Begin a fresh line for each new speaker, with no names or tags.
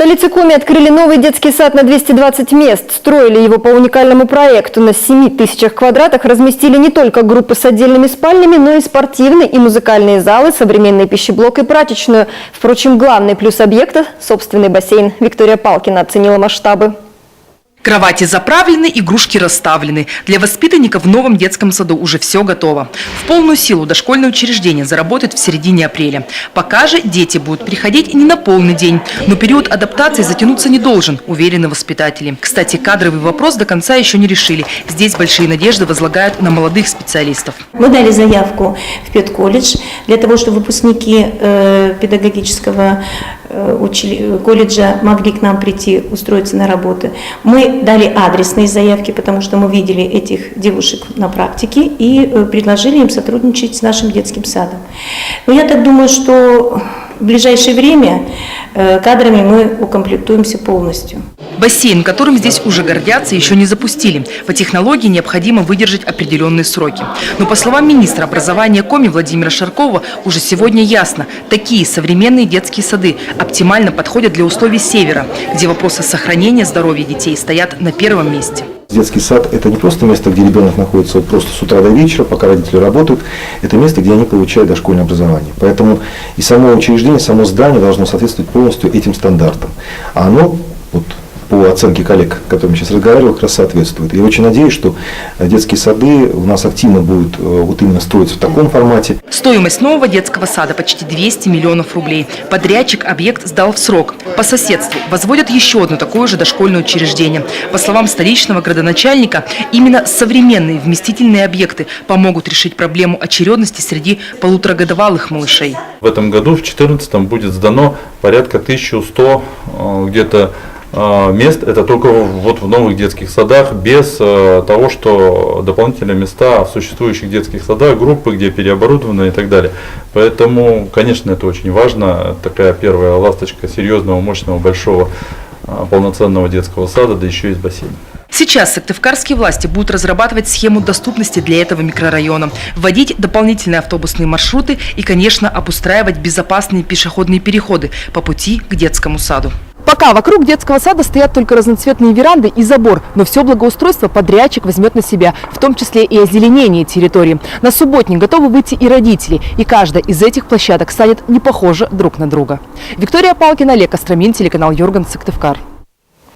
столице Коми открыли новый детский сад на 220 мест. Строили его по уникальному проекту. На 7000 квадратах разместили не только группы с отдельными спальнями, но и спортивные и музыкальные залы, современный пищеблок и прачечную. Впрочем, главный плюс объекта – собственный бассейн. Виктория Палкина оценила масштабы.
Кровати заправлены, игрушки расставлены. Для воспитанников в новом детском саду уже все готово. В полную силу дошкольное учреждение заработает в середине апреля. Пока же дети будут приходить не на полный день. Но период адаптации затянуться не должен, уверены воспитатели. Кстати, кадровый вопрос до конца еще не решили. Здесь большие надежды возлагают на молодых специалистов.
Мы дали заявку в педколледж для того, чтобы выпускники педагогического колледжа могли к нам прийти, устроиться на работу. Мы дали адресные заявки, потому что мы видели этих девушек на практике и предложили им сотрудничать с нашим детским садом. Но я так думаю, что в ближайшее время кадрами мы укомплектуемся полностью.
Бассейн, которым здесь уже гордятся, еще не запустили. По технологии необходимо выдержать определенные сроки. Но по словам министра образования Коми Владимира Шаркова, уже сегодня ясно, такие современные детские сады оптимально подходят для условий севера, где вопросы сохранения здоровья детей стоят на первом месте.
Детский сад – это не просто место, где ребенок находится просто с утра до вечера, пока родители работают. Это место, где они получают дошкольное образование. Поэтому и само учреждение, само здание должно соответствовать полностью этим стандартам. А оно, по оценке коллег, с которыми сейчас разговаривал, как раз соответствует. И я очень надеюсь, что детские сады у нас активно будут именно строиться в таком формате.
Стоимость нового детского сада почти 200 миллионов рублей. Подрядчик объект сдал в срок. По соседству возводят еще одно такое же дошкольное учреждение. По словам столичного градоначальника, именно современные вместительные объекты помогут решить проблему очередности среди полуторагодовалых малышей.
В этом году, в 2014, будет сдано порядка 1100 где-то мест, это только в новых детских садах, без того, что дополнительные места в существующих детских садах, группы, где переоборудованы и так далее. Поэтому, конечно, это очень важно. Такая первая ласточка серьезного, мощного, большого, полноценного детского сада, да еще и с бассейном.
Сейчас сыктывкарские власти будут разрабатывать схему доступности для этого микрорайона, вводить дополнительные автобусные маршруты и, конечно, обустраивать безопасные пешеходные переходы по пути к детскому саду.
Пока вокруг детского сада стоят только разноцветные веранды и забор, но все благоустройство подрядчик возьмет на себя, в том числе и озеленение территории. На субботник готовы выйти и родители, и каждая из этих площадок станет не похожа друг на друга. Виктория Палкина, Олег Остромин, телеканал Юрган, Сыктывкар.